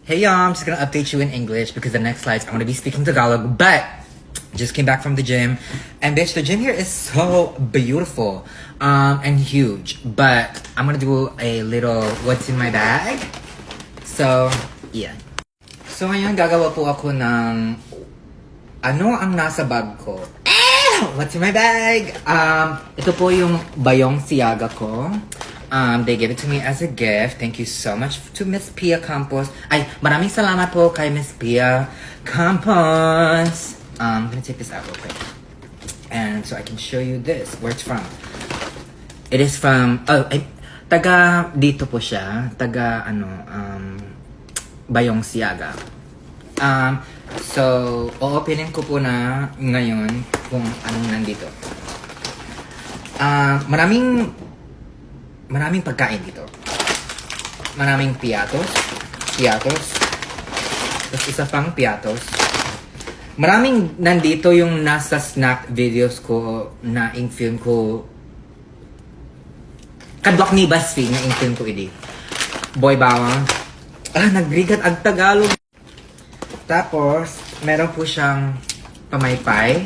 Hey y'all, I'm just gonna update you in English because the next slides I'm gonna be speaking Tagalog, but just came back from the gym. And bitch, the gym here is so beautiful and huge. But I'm gonna do a little what's in my bag. So, yeah. So ngayon gagawa po ako ng ano ang nasa bag ko. What's in my bag? Ito po yung Bayong Siaga ko. They gave it to me as a gift. Thank you so much to Miss Pia Campos. Ay, maraming salamat po kay Miss Pia Campos. I'm gonna take this out real quick. And so I can show you this, where it's from. It is from, taga dito po siya. Taga, Bayong Siaga. So, o-openin ko po na ngayon kung anong nandito. Maraming pagkain dito. Maraming piatos. Tapos isa pang piatos. Maraming nandito yung nasa snack videos ko na ing film ko. Kadwak ni BuzzFeed na ing film ko idi. Boy bawang. Nagrigat ang Tagalog. Tapos, meron po siyang pamaypay.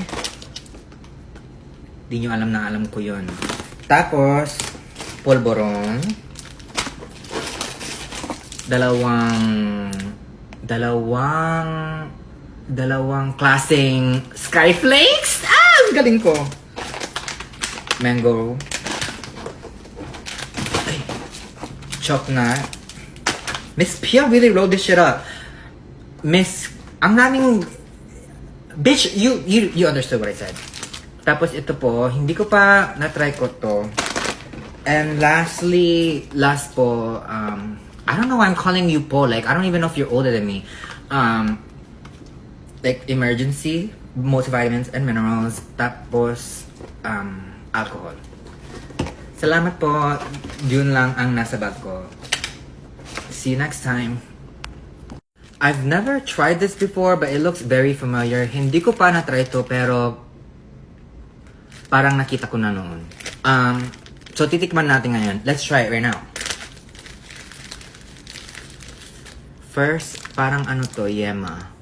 Di nyo alam na alam ko yon. Tapos, polvoron. Dalawang klaseng Skyflakes. Ang galing ko. Mango. Ay, chocolate. Miss Pia really rolled this shit up. Ang naming, bitch, you understood what I said. Tapos ito po, hindi ko pa na-try ko to. And last po, I don't know why I'm calling you po, like, I don't even know if you're older than me. Like, emergency, multivitamins and minerals, tapos, alcohol. Salamat po, yun lang ang nasa bag ko. See you next time. I've never tried this before, but it looks very familiar. Hindi ko pa na-try to, pero parang nakita ko na noon. So, titikman natin ngayon. Let's try it right now. First, parang ano to, yema.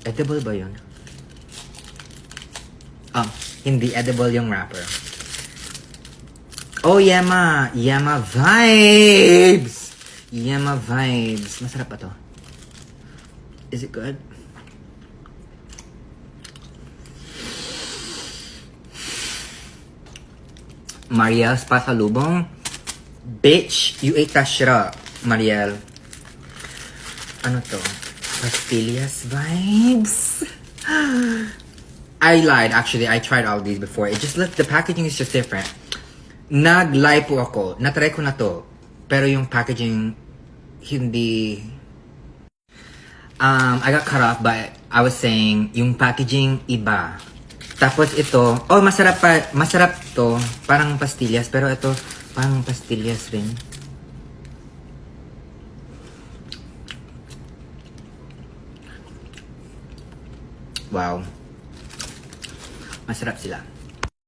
Edible ba yun? Hindi edible yung wrapper. Oh, yema! Yema vibes! Yema vibes. Masarap pa to. Is it good? Mariel's pasalubong. Bitch, you ate that shit up, Mariel. Ano to? Pastillas vibes? I lied, actually. I tried all these before. It just looked, the packaging is just different. Nag-lie po ako. Natry ko na to. Pero yung packaging, hindi... I got cut off, but I was saying, yung packaging iba. Tapos ito, masarap to, parang pastillas, pero ito, parang pastillas rin. Wow. Masarap sila.